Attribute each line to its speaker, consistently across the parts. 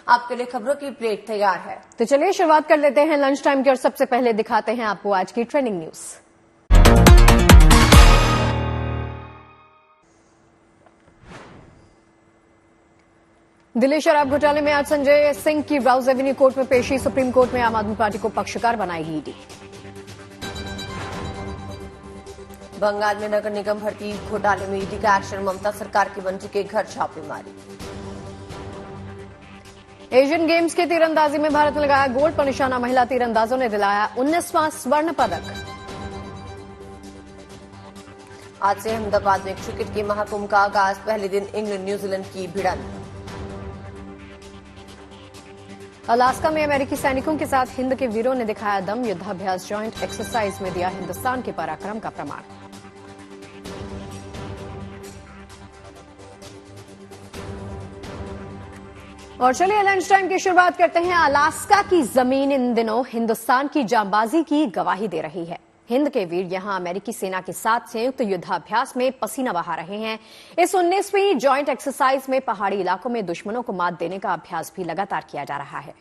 Speaker 1: आपके लिए खबरों की प्लेट तैयार है।
Speaker 2: तो चलिए शुरुआत कर लेते हैं लंच टाइम की और सबसे पहले दिखाते हैं आपको आज की ट्रेंडिंग न्यूज। दिल्ली शराब घोटाले में आज संजय सिंह की राउज एवेन्यू कोर्ट में पेशी। सुप्रीम कोर्ट में आम आदमी पार्टी को पक्षकार बनाएगी ईडी।
Speaker 1: बंगाल में नगर निगम भर्ती घोटाले में ईडी का एक्शन। ममता सरकार के मंत्री के घर छापेमारी।
Speaker 2: एशियन गेम्स की तीरंदाजी में भारत ने लगाया गोल्ड पर निशाना। महिला तीरंदाजों ने दिलाया 19वां स्वर्ण पदक।
Speaker 1: आज से अहमदाबाद में क्रिकेट के महाकुंभ का आगाज। पहले दिन इंग्लैंड न्यूजीलैंड की भिड़ंत।
Speaker 2: अलास्का में अमेरिकी सैनिकों के साथ हिंद के वीरों ने दिखाया दम। युद्धाभ्यास जॉइंट एक्सरसाइज में दिया हिंदुस्तान के पराक्रम का प्रमाण। और चलिए लंच टाइम की शुरुआत करते हैं। अलास्का की जमीन इन दिनों हिंदुस्तान की जांबाजी की गवाही दे रही है। हिंद के वीर यहां अमेरिकी सेना के साथ संयुक्त युद्धाभ्यास में पसीना बहा रहे हैं। इस 19वीं जॉइंट एक्सरसाइज में पहाड़ी इलाकों में दुश्मनों को मात देने का अभ्यास भी लगातार किया जा रहा है।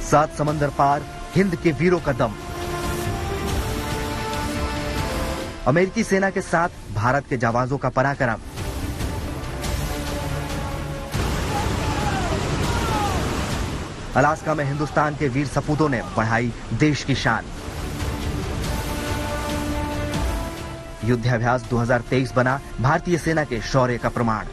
Speaker 3: सात समंदर पार हिंद के वीरों का दम। अमेरिकी सेना के साथ भारत के जाबाजों का पराक्रम। अलास्का में हिंदुस्तान के वीर सपूतों ने बढ़ाई देश की शान। युद्धाभ्यास 2023 बना भारतीय सेना के शौर्य का प्रमाण।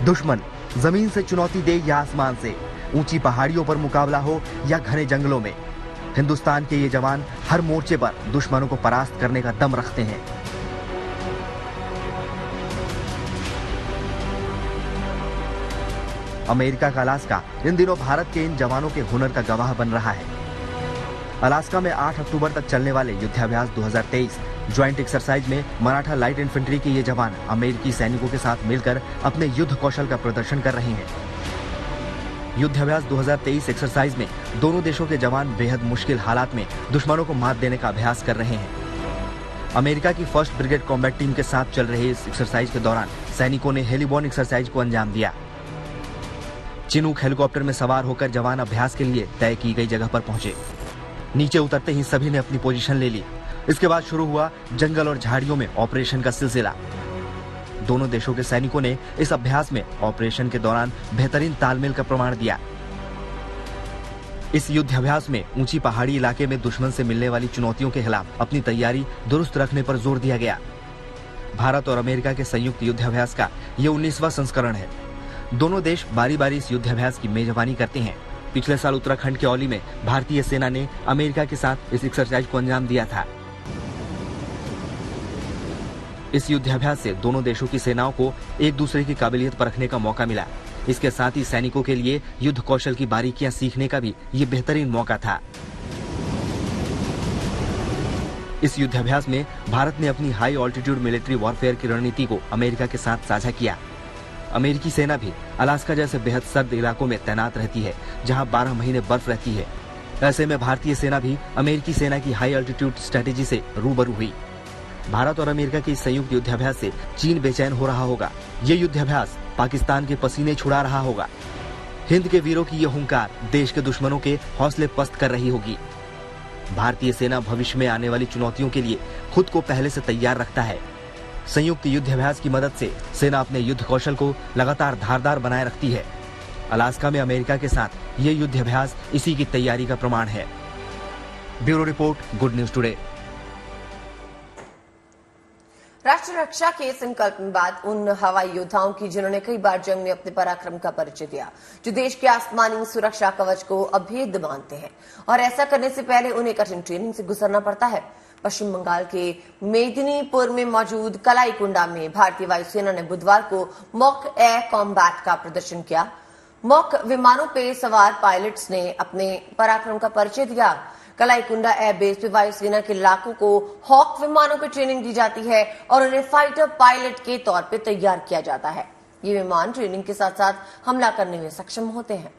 Speaker 3: दुश्मन जमीन से चुनौती दे या आसमान से, ऊंची पहाड़ियों पर मुकाबला हो या घने जंगलों में, हिंदुस्तान के ये जवान हर मोर्चे पर दुश्मनों को परास्त करने का दम रखते हैं। अमेरिका का अलास्का इन दिनों भारत के इन जवानों के हुनर का गवाह बन रहा है। अलास्का में 8 अक्टूबर तक चलने वाले युद्धाभ्यास 2023 ज्वाइंट एक्सरसाइज में मराठा लाइट इन्फेंट्री के ये जवान अमेरिकी सैनिकों के साथ मिलकर अपने युद्ध कौशल का प्रदर्शन कर रहे हैं। युद्धाभ्यास 2023 एक्सरसाइज में दोनों देशों के जवान बेहद मुश्किल हालात में दुश्मनों को मात देने का अभ्यास कर रहे हैं। अमेरिका की 1st ब्रिगेड कॉम्बैट टीम के साथ चल रहे इस एक्सरसाइज के दौरान सैनिकों ने हेलीबॉर्न एक्सरसाइज को अंजाम दिया। चिनूक हेलीकॉप्टर में सवार होकर जवान अभ्यास के लिए तय की गई जगह पर पहुंचे। नीचे उतरते ही सभी ने अपनी पोजीशन ले ली। इसके बाद शुरू हुआ जंगल और झाड़ियों में ऑपरेशन का सिलसिला। दोनों देशों के सैनिकों ने इस अभ्यास में ऑपरेशन के दौरान बेहतरीन तालमेल का प्रमाण दिया। इस युद्धाभ्यास में ऊंची पहाड़ी इलाके में दुश्मन से मिलने वाली चुनौतियों के खिलाफ अपनी तैयारी दुरुस्त रखने पर जोर दिया गया। भारत और अमेरिका के संयुक्त युद्धाभ्यास का ये 19वां संस्करण है। दोनों देश बारी बारी इस युद्धाभ्यास की मेजबानी करते हैं। पिछले साल उत्तराखंड के औली में भारतीय सेना ने अमेरिका के साथ इस एक्सरसाइज को अंजाम दिया था। इस युद्धाभ्यास से दोनों देशों की सेनाओं को एक दूसरे की काबिलियत परखने का मौका मिला। इसके साथ ही सैनिकों के लिए युद्ध कौशल की बारीकियां सीखने का भी ये बेहतरीन मौका था। इस युद्धाभ्यास में भारत ने अपनी हाई ऑल्टीट्यूड मिलिट्री वॉरफेयर की रणनीति को अमेरिका के साथ साझा किया। अमेरिकी सेना भी अलास्का जैसे बेहद सर्द इलाकों में तैनात रहती है, जहां 12 महीने बर्फ रहती है। ऐसे में भारतीय सेना भी अमेरिकी सेना की हाई ऑल्टीट्यूड स्ट्रेटेजी से रूबरू हुई। भारत और अमेरिका के इस संयुक्त युद्धाभ्यास से चीन बेचैन हो रहा होगा। ये युद्धाभ्यास पाकिस्तान के पसीने छुड़ा रहा होगा। हिंद के वीरों की ये हुंकार देश के दुश्मनों के हौसले पस्त कर रही होगी। भारतीय सेना भविष्य में आने वाली चुनौतियों के लिए खुद को पहले से तैयार रखता है। संयुक्त युद्धाभ्यास की मदद से सेना अपने युद्ध कौशल को लगातार धारदार बनाए रखती है। अलास्का में अमेरिका के साथ ये युद्धाभ्यास इसी की तैयारी का प्रमाण है। Bureau report, good news today.
Speaker 1: राष्ट्र रक्षा के संकल्प में बाद उन हवाई योद्धाओं की जिन्होंने कई बार जंग में अपने पराक्रम का परिचय दिया, जो देश के आसमानी सुरक्षा कवच को अभेद्य मानते हैं, और ऐसा करने से पहले उन्हें कठिन ट्रेनिंग से गुजरना पड़ता है। पश्चिम बंगाल के मेदिनीपुर में मौजूद कलाईकुंडा में भारतीय वायुसेना ने बुधवार को मॉक एयर कॉम्बैट का प्रदर्शन किया। मॉक विमानों पर सवार पायलट्स ने अपने पराक्रम का परिचय दिया। कलाईकुंडा एयरबेस पे वायुसेना के लड़ाकों को हॉक विमानों की ट्रेनिंग दी जाती है और उन्हें फाइटर पायलट के तौर पर तैयार किया जाता है। ये विमान ट्रेनिंग के साथ साथ हमला करने में सक्षम होते हैं।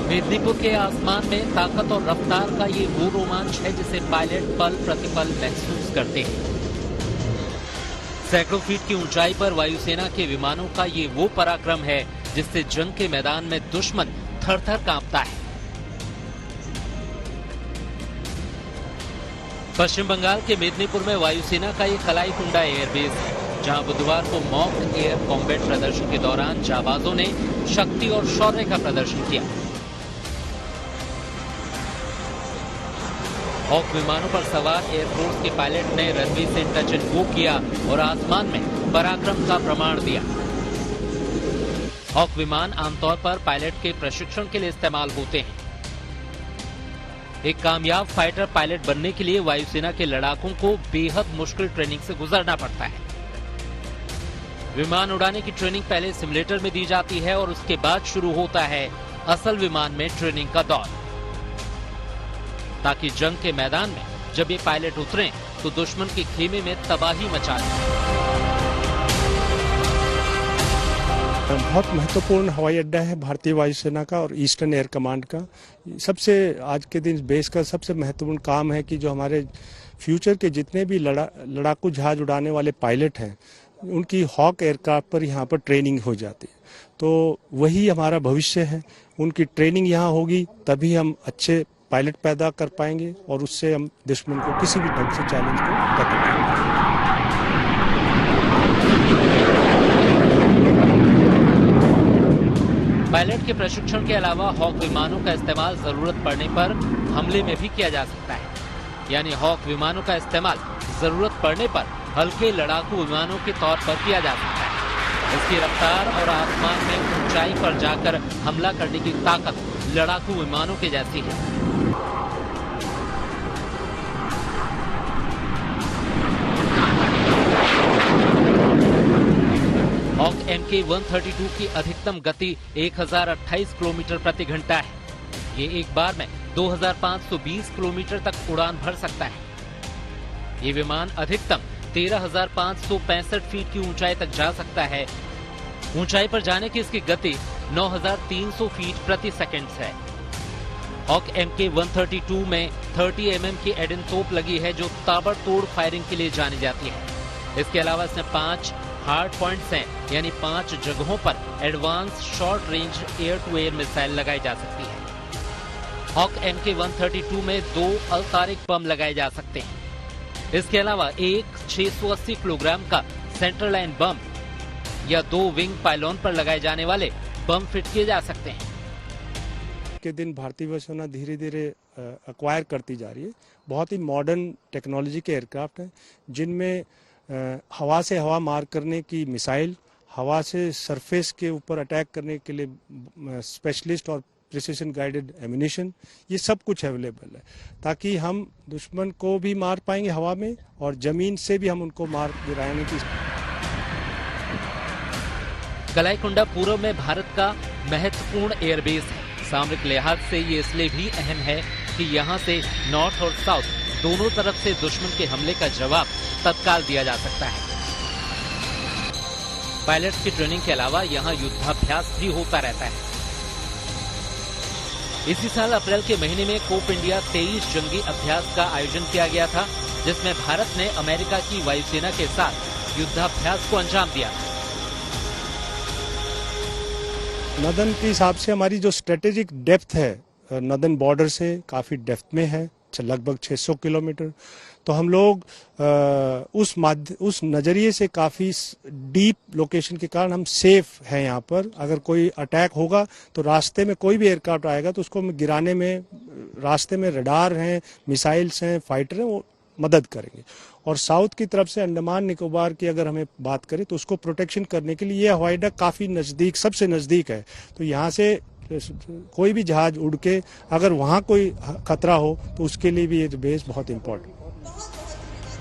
Speaker 4: मेदिनीपुर के आसमान में ताकत और रफ्तार का ये वो रोमांच है जिसे पायलट पल प्रतिपल महसूस करते हैं। सैकड़ों फीट की ऊंचाई पर वायुसेना के विमानों का ये वो पराक्रम है जिससे जंग के मैदान में दुश्मन थर-थर कांपता है। पश्चिम बंगाल के मेदिनीपुर में वायुसेना का ये कलाईकुंडा एयरबेस है, जहां बुधवार को मॉक एयर कॉम्बैट प्रदर्शन के दौरान जाबाजों ने शक्ति और शौर्य का प्रदर्शन किया। हॉक विमानों पर सवार एयरफोर्स के पायलट ने रनवे से टच एंड गो किया और आसमान में पराक्रम का प्रमाण दिया। हॉक विमान आमतौर पर पायलट के प्रशिक्षण के लिए इस्तेमाल होते हैं। एक कामयाब फाइटर पायलट बनने के लिए वायुसेना के लड़ाकों को बेहद मुश्किल ट्रेनिंग से गुजरना पड़ता है। विमान उड़ाने की ट्रेनिंग पहले सिमुलेटर में दी जाती है और उसके बाद शुरू होता है असल विमान में ट्रेनिंग का दौर, ताकि जंग के मैदान में जब ये पायलट उतरें तो दुश्मन के खेमे में तबाही मचा दें।
Speaker 5: बहुत महत्वपूर्ण हवाई अड्डा है भारतीय वायुसेना का और ईस्टर्न एयर कमांड का। सबसे आज के दिन बेस का सबसे महत्वपूर्ण काम है कि जो हमारे फ्यूचर के जितने भी लड़ाकू जहाज उड़ाने वाले पायलट हैं उनकी हॉक एयरक्राफ्ट पर यहाँ पर ट्रेनिंग हो जाती है। तो वही हमारा भविष्य है। उनकी ट्रेनिंग यहाँ होगी तभी हम अच्छे पायलट पैदा कर पाएंगे और उससे हम दुश्मन को किसी भी ढंग से चैलेंज को टक्कर देंगे।
Speaker 4: पायलट के प्रशिक्षण के अलावा हॉक विमानों का इस्तेमाल जरूरत पड़ने पर हमले में भी किया जा सकता है, यानी हॉक विमानों का इस्तेमाल जरूरत पड़ने पर हल्के लड़ाकू विमानों के तौर पर किया जा सकता है। इसकी रफ्तार और आसमान में ऊंचाई पर जाकर हमला करने की ताकत लड़ाकू विमानों के जैसी है। हॉक MK-132 की अधिकतम गति 1028 किलोमीटर प्रति घंटा है। ये एक बार में 2520 किलोमीटर तक उड़ान भर सकता है। ये विमान अधिकतम 13,565 फीट की ऊंचाई तक जा सकता है। ऊंचाई पर जाने की इसकी गति 9,300 फीट प्रति सेकंड है। हॉक MK-132 में 30 mm की एडेन तोप लगी है जो ताबड़तोड़ फायरिंग के लिए जानी जाती है। इसके अलावा इसमें 5 हार्ड पॉइंट्स हैं, यानी 5 जगहों पर advance short range air to air missile लगाई जा सकती है। हॉक MK-132 में 2 अल्तारिक बम लगाए जा सकते हैं। इसके अलावा एक 680 किलोग्राम का सेंट्रल लाइन बम या 2 विंग पायलॉन पर लगाए जाने वाले बम फिट किए जा सकते हैं।
Speaker 5: के दिन भारतीय वायुसेना धीरे धीरे एक्वायर करती जा रही है। बहुत ही मॉडर्न टेक्नोलॉजी के एयरक्राफ्ट हैं जिनमें हवा से हवा मार करने की मिसाइल, हवा से सरफेस के ऊपर अटैक करने के लिए स्पेशलिस्ट और प्रिसिशन गाइडेड एम्यूनिशन, ये सब कुछ अवेलेबल है ताकि हम दुश्मन को भी मार पाएंगे हवा में और जमीन से भी हम उनको मार गिराने की।
Speaker 4: कलाईकुंडा पूर्व में भारत का महत्वपूर्ण एयरबेस है। सामरिक लिहाज से ये इसलिए भी अहम है कि यहाँ से नॉर्थ और साउथ दोनों तरफ से दुश्मन के हमले का जवाब तत्काल दिया जा सकता है। पायलट्स की ट्रेनिंग के अलावा यहाँ युद्धाभ्यास भी होता रहता है। इसी साल अप्रैल के महीने में कोप इंडिया 23 जंगी अभ्यास का आयोजन किया गया था, जिसमें भारत ने अमेरिका की वायुसेना के साथ युद्धाभ्यास को अंजाम दिया।
Speaker 5: नदन के हिसाब से हमारी जो स्ट्रेटेजिक डेप्थ है नदन बॉर्डर से काफी डेप्थ में है, लगभग 600 किलोमीटर। तो हम लोग उस नज़रिए से काफ़ी डीप लोकेशन के कारण हम सेफ हैं यहाँ पर। अगर कोई अटैक होगा तो रास्ते में कोई भी एयरक्राफ्ट आएगा तो उसको गिराने में रास्ते में रडार हैं, मिसाइल्स हैं, फाइटर हैं, वो मदद करेंगे। और साउथ की तरफ से अंडमान निकोबार की अगर हमें बात करें तो उसको प्रोटेक्शन करने के लिए ये हवाई अड्डा काफ़ी नज़दीक, सबसे नज़दीक है। तो यहाँ से कोई भी जहाज उड़ के अगर वहाँ कोई खतरा हो तो उसके लिए भी ये बेस बहुत इम्पोर्टेंट।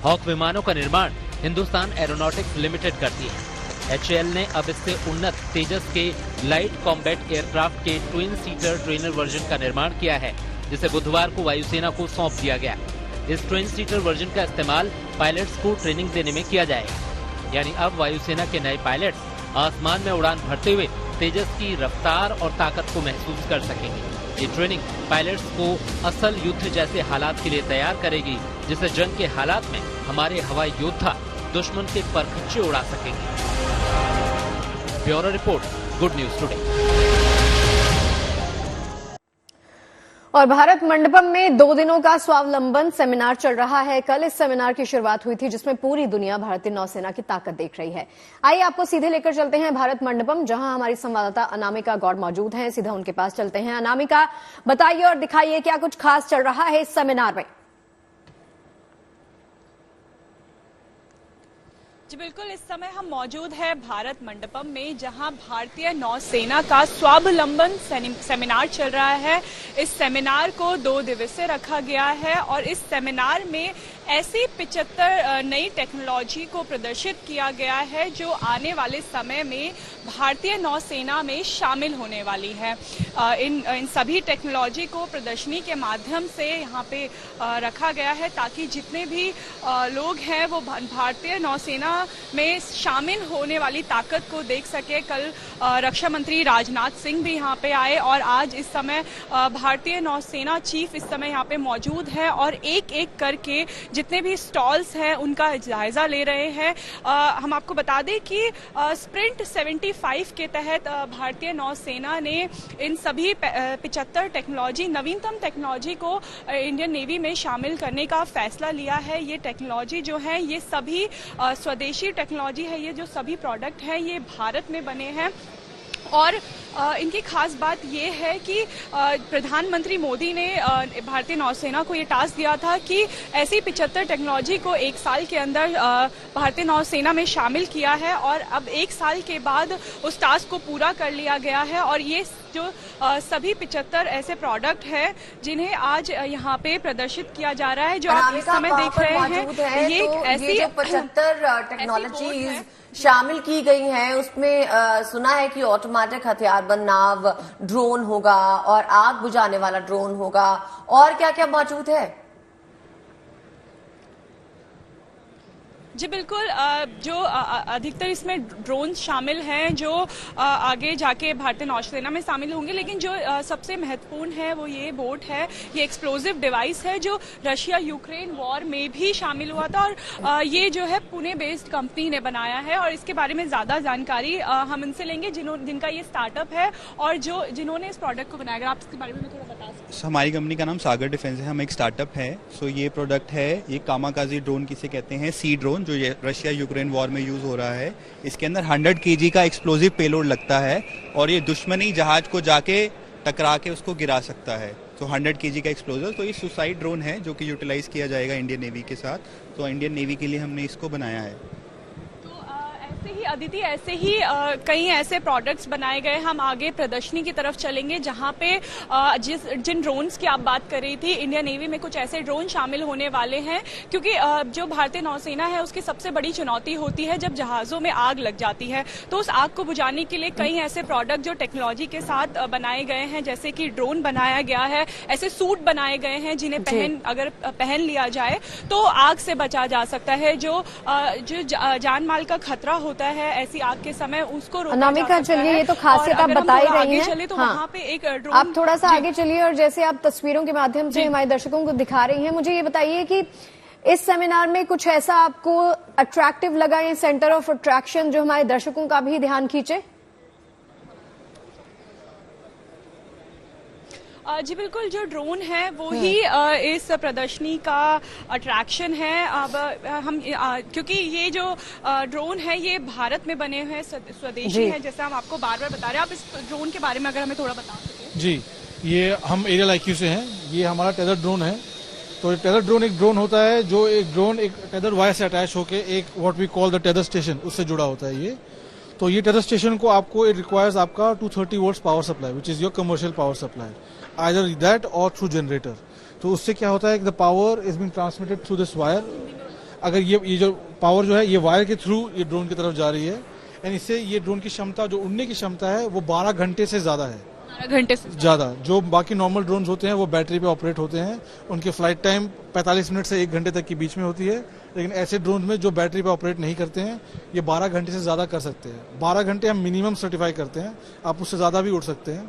Speaker 4: हॉक विमानों का निर्माण हिंदुस्तान एरोनॉटिक्स लिमिटेड करती है। HAL ने अब इससे उन्नत तेजस के लाइट कॉम्बैट एयरक्राफ्ट के ट्विन सीटर ट्रेनर वर्जन का निर्माण किया है, जिसे बुधवार को वायुसेना को सौंप दिया गया। इस ट्विन सीटर वर्जन का इस्तेमाल पायलट्स को ट्रेनिंग देने में किया जाएगा। यानी अब वायुसेना के नए पायलट्स आसमान में उड़ान भरते हुए तेजस की रफ्तार और ताकत को महसूस कर सकेंगे। ये ट्रेनिंग पायलट्स को असल युद्ध जैसे हालात के लिए तैयार करेगी, जिससे जंग के हालात में हमारे हवाई योद्धा दुश्मन के परखच्चे उड़ा सकेंगे। Bureau report, good news today.
Speaker 2: और भारत मंडपम में 2 दिनों का स्वावलंबन सेमिनार चल रहा है। कल इस सेमिनार की शुरुआत हुई थी, जिसमें पूरी दुनिया भारतीय नौसेना की ताकत देख रही है। आइए आपको सीधे लेकर चलते हैं भारत मंडपम, जहां हमारी संवाददाता अनामिका गौड़ मौजूद हैं। सीधा उनके पास चलते हैं। अनामिका, बताइए और दिखाइए क्या कुछ खास चल रहा है इस सेमिनार में।
Speaker 6: जी बिल्कुल, इस समय हम मौजूद है भारत मंडपम में, जहां भारतीय नौसेना का स्वावलंबन सेमिनार चल रहा है। इस सेमिनार को 2 दिवसीय रखा गया है और इस सेमिनार में ऐसी 75 नई टेक्नोलॉजी को प्रदर्शित किया गया है जो आने वाले समय में भारतीय नौसेना में शामिल होने वाली है। इन सभी टेक्नोलॉजी को प्रदर्शनी के माध्यम से यहाँ पे रखा गया है, ताकि जितने भी लोग हैं वो भारतीय नौसेना में शामिल होने वाली ताकत को देख सके। कल रक्षा मंत्री राजनाथ सिंह भी यहाँ पे आए और आज इस समय भारतीय नौसेना चीफ इस समय यहाँ पे मौजूद है और एक एक करके जितने भी स्टॉल्स हैं उनका जायजा ले रहे हैं। हम आपको बता दें कि स्प्रिंट 75 के तहत भारतीय नौसेना ने इन सभी 75 टेक्नोलॉजी, नवीनतम टेक्नोलॉजी को इंडियन नेवी में शामिल करने का फैसला लिया है। ये टेक्नोलॉजी जो है ये सभी स्वदेशी टेक्नोलॉजी है। ये जो सभी प्रोडक्ट हैं ये भारत में बने हैं और इनकी खास बात ये है कि प्रधानमंत्री मोदी ने भारतीय नौसेना को ये टास्क दिया था कि ऐसी 75 टेक्नोलॉजी को 1 साल के अंदर भारतीय नौसेना में शामिल किया है और अब 1 साल के बाद उस टास्क को पूरा कर लिया गया है। और ये जो सभी 75 ऐसे प्रोडक्ट हैं जिन्हें आज यहाँ पे प्रदर्शित किया जा रहा है, जो आप इस समय देख रहे हैं, ये ऐसी
Speaker 1: 75 टेक्नोलॉजीज शामिल की गई हैं। उसमें सुना है कि ऑटोमेटिक हथियारबंद नाव, ड्रोन होगा और आग बुझाने वाला ड्रोन होगा, और क्या क्या मौजूद है?
Speaker 6: जी बिल्कुल, जो अधिकतर इसमें ड्रोन शामिल हैं जो आगे जाके भारतीय नौसेना में शामिल होंगे, लेकिन जो सबसे महत्वपूर्ण है वो ये बोट है। ये एक्सप्लोजिव डिवाइस है जो रशिया यूक्रेन वॉर में भी शामिल हुआ था और ये जो है पुणे बेस्ड कंपनी ने बनाया है। और इसके बारे में ज्यादा जानकारी हम इनसे लेंगे जिनका ये स्टार्टअप है और जिन्होंने इस प्रोडक्ट को बनाया। अगर आप इसके बारे में थोड़ा बता सकते।
Speaker 7: हमारी कंपनी का नाम सागर डिफेंस है, हम एक स्टार्टअप है। सो ये प्रोडक्ट है, ये कामाकाजी ड्रोन किसे कहते हैं, सी ड्रोन, जो ये रशिया यूक्रेन वॉर में यूज हो रहा है। इसके अंदर 100 kg का एक्सप्लोजिव पेलोड लगता है और ये दुश्मनी जहाज को जाके टकरा के उसको गिरा सकता है। तो 100 kg का एक्सप्लोजिव, तो ये सुसाइड ड्रोन है जो कि यूटिलाइज किया जाएगा इंडियन नेवी के साथ। तो इंडियन नेवी के लिए हमने इसको बनाया है।
Speaker 6: अदिति, ऐसे ही कई ऐसे प्रोडक्ट्स बनाए गए। हम आगे प्रदर्शनी की तरफ चलेंगे जहां पे जिन ड्रोन्स की आप बात कर रही थी, इंडियन नेवी में कुछ ऐसे ड्रोन शामिल होने वाले हैं, क्योंकि जो भारतीय नौसेना है उसकी सबसे बड़ी चुनौती होती है जब जहाजों में आग लग जाती है। तो उस आग को बुझाने के लिए कई ऐसे प्रोडक्ट जो टेक्नोलॉजी के साथ बनाए गए हैं, जैसे कि ड्रोन बनाया गया है, ऐसे सूट बनाए गए हैं जिन्हें अगर पहन लिया जाए तो आग से बचा जा सकता है। जो जान माल का खतरा होता है ऐसी आग के समय, उसको रोका जा सकता है।
Speaker 2: चलिए, ये तो खासियत आप बता ही रही हैं।
Speaker 6: चले तो वहाँ पे एक ड्रोन,
Speaker 2: आप थोड़ा सा आगे चलिए और जैसे आप तस्वीरों के माध्यम से हमारे दर्शकों को दिखा रही हैं, मुझे ये बताइए कि इस सेमिनार में कुछ ऐसा आपको अट्रैक्टिव लगा, ये सेंटर ऑफ अट्रैक्शन जो हमारे दर्शकों का भी ध्यान खींचे?
Speaker 6: जी बिल्कुल, जो ड्रोन है वो ही इस प्रदर्शनी का अट्रैक्शन है। अब हम क्योंकि ये जो ड्रोन है ये भारत में बने हुए स्वदेशी है, जैसे हम आपको बार बार बता रहे हैं। आप इस ड्रोन के बारे में अगर हमें थोड़ा बता सकें।
Speaker 8: जी, ये हम एरियल IQ से हैं। ये हमारा टेदर ड्रोन है। तो टेदर ड्रोन एक ड्रोन होता है जो एक ड्रोन एक टेदर वायर से अटैच होकर एक what we call the tether station उससे जुड़ा होता है ये। तो ये टेदर स्टेशन को आपको इट रिक्वायर्स आपका 230 volts power supply which is your commercial power supply, either that और थ्रू जनरेटर। तो उससे क्या होता है कि the power is being transmitted through this wire. अगर ये जो पावर जो है ये वायर के थ्रू ये ड्रोन की तरफ जा रही है, एंड इससे ये ड्रोन की क्षमता जो उड़ने की क्षमता है वो 12 घंटे से ज्यादा है।
Speaker 6: 12 घंटे से
Speaker 8: ज्यादा। जो बाकी नॉर्मल ड्रोन होते हैं वो बैटरी पे ऑपरेट होते हैं, उनकी फ्लाइट टाइम 45 मिनट से 1 घंटे तक के बीच में होती है। लेकिन ऐसे ड्रोन में जो बैटरी पे ऑपरेट नहीं करते हैं ये 12 घंटे से ज्यादा कर सकते हैं। 12 घंटे हम मिनिमम सर्टिफाई करते हैं, आप उससे ज्यादा भी उड़ सकते हैं।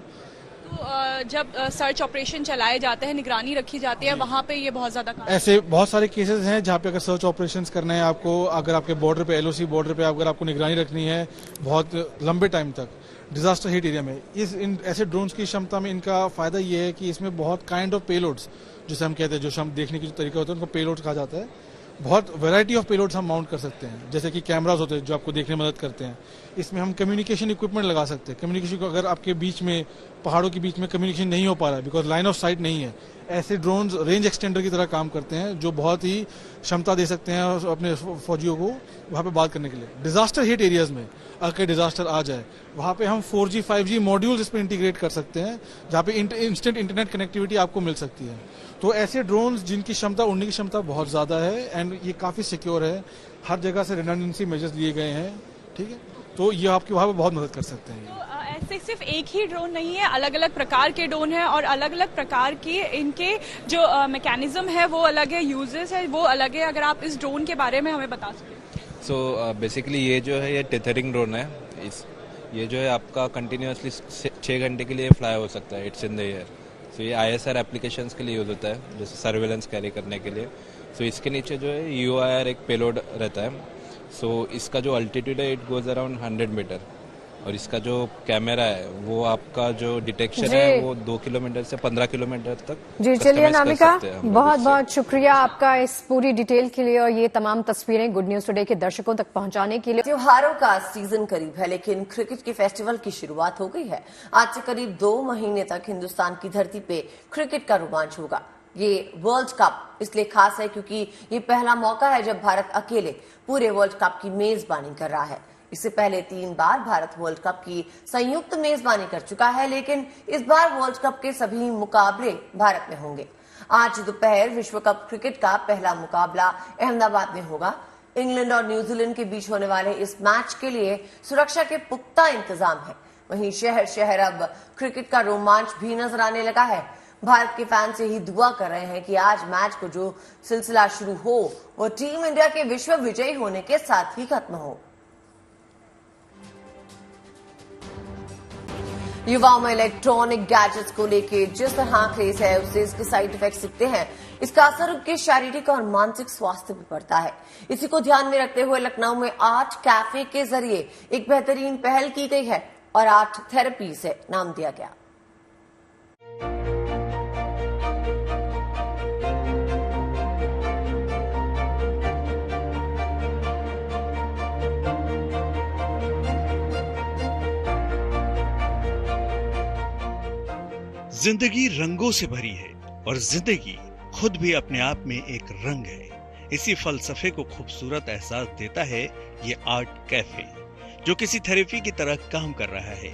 Speaker 6: तो जब सर्च ऑपरेशन चलाए जाते हैं, निगरानी रखी जाती है, वहां पे ये बहुत ज्यादा
Speaker 8: ऐसे बहुत सारे केसेस हैं जहाँ पे अगर सर्च ऑपरेशंस करना है आपको, अगर आपके बॉर्डर पे LOC बॉर्डर पे अगर आपको निगरानी रखनी है बहुत लंबे टाइम तक डिजास्टर हिट एरिया में, इन ऐसे ड्रोन्स की क्षमता में इनका फायदा ये है कि इसमें बहुत काइंड ऑफ पेलोड्स जिसे हम कहते हैं, जो हम देखने की जो तरीका होता है उनको पेलोड्स कहा जाता है। बहुत वैरायटी ऑफ पेलोड्स हम माउंट कर सकते हैं, जैसे कि कैमरास होते हैं जो आपको देखने में मदद करते हैं। इसमें हम कम्युनिकेशन इक्विपमेंट लगा सकते हैं। कम्युनिकेशन को अगर आपके बीच में पहाड़ों के बीच में कम्युनिकेशन नहीं हो पा रहा है बिकॉज लाइन ऑफ साइट नहीं है, ऐसे ड्रोन्स रेंज एक्सटेंडर की तरह काम करते हैं जो बहुत ही क्षमता दे सकते हैं अपने फौजियों को वहाँ पे बात करने के लिए। डिजास्टर हिट एरियाज में अगर डिजास्टर आ जाए वहाँ पे हम 4G 5G मॉड्यूल्स इसमें इंटीग्रेट कर सकते हैं जहाँ पे इंस्टेंट इंटरनेट कनेक्टिविटी आपको मिल सकती है। तो ऐसे ड्रोन्स जिनकी क्षमता उड़ने की क्षमता बहुत ज्यादा है एंड ये काफी सिक्योर है, हर जगह से रिडंडेंसी मेजर्स लिए गए हैं, ठीक है, तो ये आपकी वहाँ पे बहुत मदद कर सकते हैं।
Speaker 6: तो ऐसे सिर्फ एक ही ड्रोन नहीं है, अलग अलग प्रकार के ड्रोन है और अलग अलग प्रकार की इनके जो मैकेनिज्म है वो अलग है, यूजेस है वो अलग है। अगर आप इस ड्रोन के बारे में हमें बता सकें।
Speaker 9: सो बेसिकली ये जो है ये टेथरिंग ड्रोन है। ये जो है आपका कंटिन्यूसली 6 घंटे के लिए फ्लाई हो सकता है, इट्स इन द एयर। सो ये ISR एप्लीकेशंस के लिए यूज होता है, जैसे सर्वेलेंस कैरी करने के लिए। सो इसके नीचे जो है UIR एक पेलोड रहता है। सो इसका जो अल्टीट्यूड है इट गोज अराउंड 100 मीटर, और इसका जो कैमरा है वो आपका जो डिटेक्शन है वो 2 किलोमीटर से 15 किलोमीटर तक।
Speaker 2: जी चलिए अनामिका, बहुत बहुत शुक्रिया आपका इस पूरी डिटेल के लिए और ये तमाम तस्वीरें गुड न्यूज टुडे के दर्शकों तक पहुंचाने के लिए।
Speaker 1: त्योहारों का सीजन करीब है लेकिन क्रिकेट के फेस्टिवल की शुरुआत हो गई है। आज से करीब 2 महीने तक हिंदुस्तान की धरती पे क्रिकेट का रोमांच होगा। ये वर्ल्ड कप इसलिए खास है क्योंकि ये पहला मौका है जब भारत अकेले पूरे वर्ल्ड कप की मेजबानी कर रहा है। इससे पहले 3 बार भारत वर्ल्ड कप की संयुक्त मेजबानी कर चुका है, लेकिन इस बार वर्ल्ड कप के सभी मुकाबले भारत में होंगे। आज दोपहर विश्व कप क्रिकेट का पहला मुकाबला अहमदाबाद में होगा। इंग्लैंड और न्यूजीलैंड के बीच होने वाले इस मैच के लिए सुरक्षा के पुख्ता इंतजाम है। वहीं शहर शहर अब क्रिकेट का रोमांच भी नजर आने लगा है। भारत के फैंस यही दुआ कर रहे हैं कि आज मैच को जो सिलसिला शुरू हो वो टीम इंडिया के विश्व विजयी होने के साथ ही खत्म हो। युवाओं में इलेक्ट्रॉनिक गैजेट्स को लेकर जिस तरह क्रेज है उससे इसके साइड इफेक्ट्स दिखते हैं। इसका असर उनके शारीरिक और मानसिक स्वास्थ्य पर पड़ता है। इसी को ध्यान में रखते हुए लखनऊ में आर्ट कैफे के जरिए एक बेहतरीन पहल की गई है और आर्ट थेरेपी से नाम दिया गया।
Speaker 10: जिंदगी रंगों से भरी है और जिंदगी खुद भी अपने आप में एक रंग है। इसी फलसफे को खूबसूरत एहसास देता है ये आर्ट कैफे, जो किसी थेरेपी की तरह काम कर रहा है।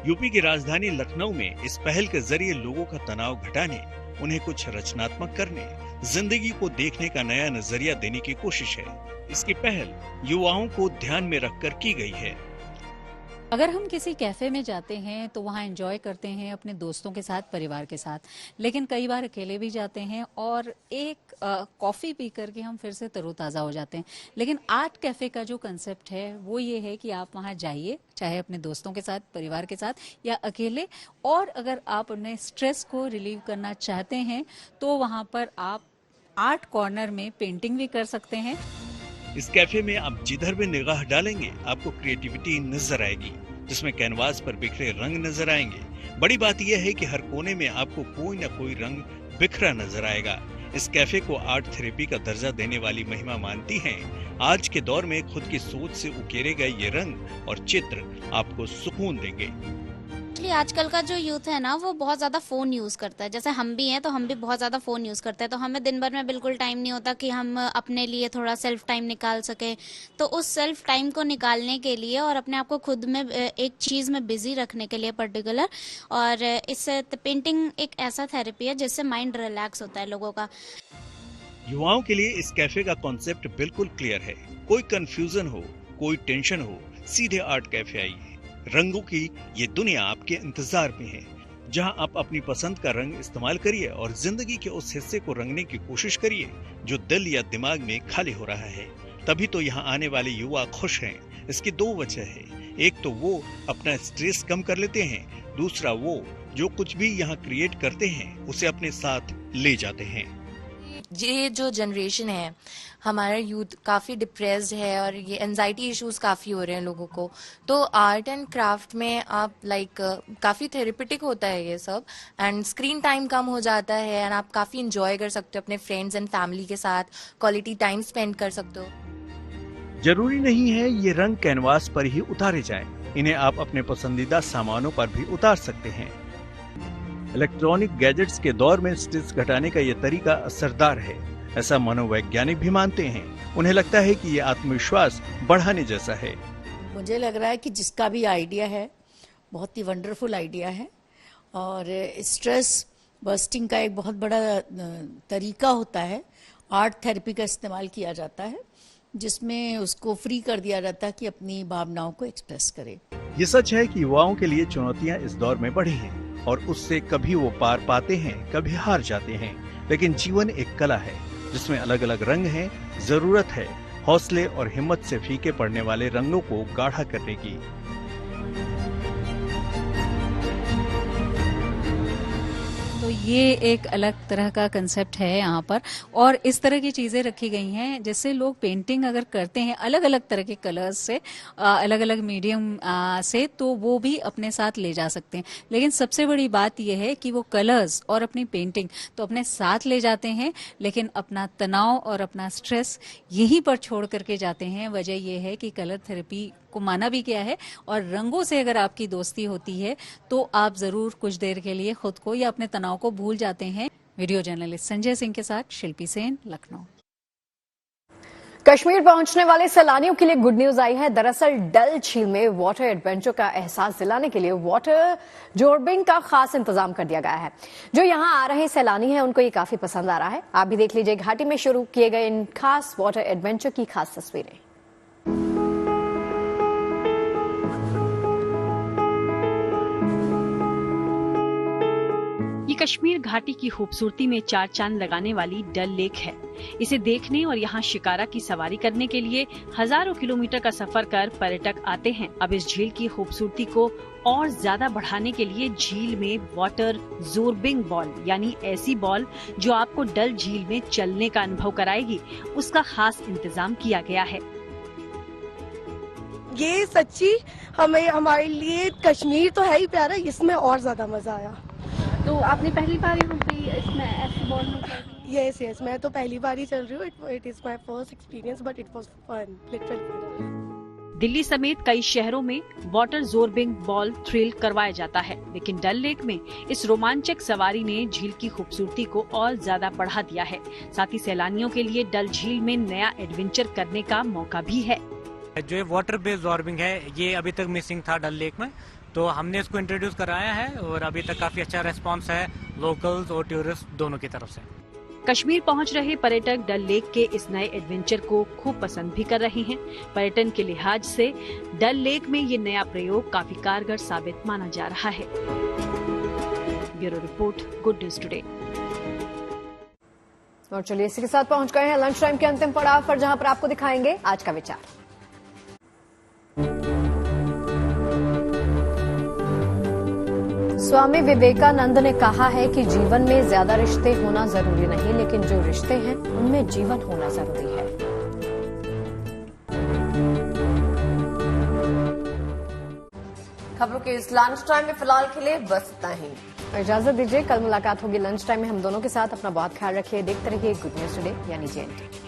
Speaker 10: यूपी की राजधानी लखनऊ में इस पहल के जरिए लोगों का तनाव घटाने, उन्हें कुछ रचनात्मक करने, जिंदगी को देखने का नया नजरिया देने की कोशिश है। इसकी पहल युवाओं को ध्यान में रखकर की गई है।
Speaker 11: अगर हम किसी कैफे में जाते हैं तो वहाँ एंजॉय करते हैं अपने दोस्तों के साथ, परिवार के साथ, लेकिन कई बार अकेले भी जाते हैं और एक कॉफ़ी पी करके हम फिर से तरोताज़ा हो जाते हैं। लेकिन आर्ट कैफ़े का जो कंसेप्ट है वो ये है कि आप वहाँ जाइए, चाहे अपने दोस्तों के साथ, परिवार के साथ या अकेले, और अगर आप अपने स्ट्रेस को रिलीव करना चाहते हैं तो वहाँ पर आप आर्ट कॉर्नर में पेंटिंग भी कर सकते हैं।
Speaker 10: इस कैफे में आप जिधर भी निगाह डालेंगे आपको क्रिएटिविटी नजर आएगी, जिसमें कैनवास पर बिखरे रंग नजर आएंगे, बड़ी बात यह है कि हर कोने में आपको कोई न कोई रंग बिखरा नजर आएगा। इस कैफे को आर्ट थेरेपी का दर्जा देने वाली महिमा मानती हैं, आज के दौर में खुद की सोच से उकेरे गए ये रंग और चित्र आपको सुकून देंगे।
Speaker 12: आजकल का जो यूथ है ना, वो बहुत ज़्यादा फ़ोन यूज़ करता है। जैसे हम भी हैं, तो हम भी बहुत ज़्यादा फ़ोन यूज़ करते हैं, तो हमें दिन भर में बिल्कुल टाइम नहीं होता कि हम अपने लिए थोड़ा सेल्फ टाइम निकाल सकें। तो उस सेल्फ टाइम को निकालने के लिए और अपने आप को खुद में एक चीज़ में बिजी रखने के लिए पर्टिकुलर, और इससे पेंटिंग एक ऐसा थेरेपी है जिससे माइंड रिलैक्स होता है लोगों का।
Speaker 10: युवाओं के लिए इस कैफे का कॉन्सेप्ट बिल्कुल क्लियर है। कोई कंफ्यूजन हो, कोई टेंशन हो, सीधे आर्ट कैफे आइए। रंगों की ये दुनिया आपके इंतजार में है, जहां आप अपनी पसंद का रंग इस्तेमाल करिए और जिंदगी के उस हिस्से को रंगने की कोशिश करिए जो दिल या दिमाग में खाली हो रहा है। तभी तो यहाँ आने वाले युवा खुश हैं। इसकी दो वजह है, एक तो वो अपना स्ट्रेस कम कर लेते हैं, दूसरा वो जो कुछ भी यहाँ क्रिएट करते हैं उसे अपने साथ ले जाते हैं।
Speaker 13: ये जो जनरेशन है, हमारा यूथ काफ़ी डिप्रेस्ड है और ये एंजाइटी इश्यूज काफ़ी हो रहे हैं लोगों को। तो आर्ट एंड क्राफ्ट में आप काफ़ी थेरेपेटिक होता है ये सब, एंड स्क्रीन टाइम कम हो जाता है एंड आप काफ़ी इंजॉय कर सकते हो अपने फ्रेंड्स एंड फैमिली के साथ, क्वालिटी टाइम स्पेंड कर सकते हो।
Speaker 10: जरूरी नहीं है ये रंग कैनवास पर ही उतारे जाएं, इन्हें आप अपने पसंदीदा सामानों पर भी उतार सकते हैं। इलेक्ट्रॉनिक गैजेट्स के दौर में स्ट्रेस घटाने का ये तरीका असरदार है, ऐसा मनोवैज्ञानिक भी मानते हैं। उन्हें लगता है कि ये आत्मविश्वास बढ़ाने जैसा है।
Speaker 14: मुझे लग रहा है कि जिसका भी आइडिया है बहुत ही वंडरफुल आइडिया है, और स्ट्रेस बस्टिंग का एक बहुत बड़ा तरीका होता है। आर्ट थेरेपी का इस्तेमाल किया जाता है जिसमें उसको फ्री कर दिया जाता है कि अपनी भावनाओं को एक्सप्रेस करे।
Speaker 10: ये सच है कि युवाओं के लिए चुनौतियां इस दौर में बढ़ी हैं और उससे कभी वो पार पाते हैं, कभी हार जाते हैं। लेकिन जीवन एक कला है जिसमें अलग अलग रंग हैं। जरूरत है हौसले और हिम्मत से फीके पड़ने वाले रंगों को गाढ़ा करने की।
Speaker 11: तो ये एक अलग तरह का कंसेप्ट है यहाँ पर, और इस तरह की चीजें रखी गई हैं जिससे लोग पेंटिंग अगर करते हैं अलग अलग तरह के कलर्स से, अलग अलग मीडियम से, तो वो भी अपने साथ ले जा सकते हैं। लेकिन सबसे बड़ी बात यह है कि वो कलर्स और अपनी पेंटिंग तो अपने साथ ले जाते हैं, लेकिन अपना तनाव और अपना स्ट्रेस यहीं पर छोड़ करके जाते हैं। वजह यह है कि कलर थेरेपी को माना भी गया है, और रंगों से अगर आपकी दोस्ती होती है तो आप जरूर कुछ देर के लिए खुद को या अपने तनाव को भूल जाते हैं। वीडियो जर्नलिस्ट संजय सिंह के साथ शिल्पी सेन, लखनऊ।
Speaker 2: कश्मीर पहुंचने वाले सैलानियों के लिए गुड न्यूज आई है। दरअसल डल झील में वाटर एडवेंचर का एहसास दिलाने के लिए वाटर जोर्बिंग का खास इंतजाम कर दिया गया है। जो यहां आ रहे सैलानी हैं उनको ये काफी पसंद आ रहा है। आप भी देख लीजिए घाटी में शुरू किए गए इन खास वाटर एडवेंचर की खास तस्वीरें।
Speaker 15: ये कश्मीर घाटी की खूबसूरती में चार चांद लगाने वाली डल लेक है। इसे देखने और यहाँ शिकारा की सवारी करने के लिए हजारों किलोमीटर का सफर कर पर्यटक आते हैं। अब इस झील की खूबसूरती को और ज्यादा बढ़ाने के लिए झील में वाटर जोर्बिंग बॉल, यानी ऐसी बॉल जो आपको डल झील में चलने का अनुभव कराएगी, उसका खास इंतजाम किया गया है।
Speaker 16: ये सच्ची हमारे लिए कश्मीर तो है ही प्यारा, इसमें और ज्यादा मजा आया।
Speaker 15: तो आपने पहली बार इसमें ऐसी बॉल में?
Speaker 16: यस, मैं तो पहली बार ही चल रही हूँ। It is my first experience but it was fun, literally.
Speaker 15: Delhi समेत कई शहरों में वाटर जोर्बिंग बॉल थ्रिल करवाया जाता है, लेकिन डल लेक में इस रोमांचक सवारी ने झील की खूबसूरती को और ज्यादा बढ़ा दिया है। साथ ही सैलानियों के लिए डल झील में नया एडवेंचर करने का मौका भी है।
Speaker 17: जो ये वाटर बेस्ड जॉर्बिंग है, ये अभी तक मिसिंग था डल लेक में, तो हमने इसको इंट्रोड्यूस कराया है और अभी तक काफी अच्छा रेस्पॉन्स है लोकल्स और टूरिस्ट दोनों की तरफ से।
Speaker 15: कश्मीर पहुंच रहे पर्यटक डल लेक के इस नए एडवेंचर को खूब पसंद भी कर रहे हैं। पर्यटन के लिहाज से डल लेक में ये नया प्रयोग काफी कारगर साबित माना जा रहा है। Bureau report, good news today.
Speaker 2: और चलिए इसी के साथ पहुंच गए हैं लंच टाइम के अंतिम पड़ाव पर, जहां पर आपको दिखाएंगे आज का विचार। स्वामी विवेकानंद ने कहा है कि जीवन में ज्यादा रिश्ते होना जरूरी नहीं, लेकिन जो रिश्ते हैं उनमें जीवन होना जरूरी है।
Speaker 1: खबरों के इस लंच टाइम में फिलहाल के लिए बस इतना ही।
Speaker 2: इजाजत दीजिए, कल मुलाकात होगी लंच टाइम में हम दोनों के साथ। अपना बहुत ख्याल रखिए, देखते रहिए गुड न्यूज टुडे यानी JNT।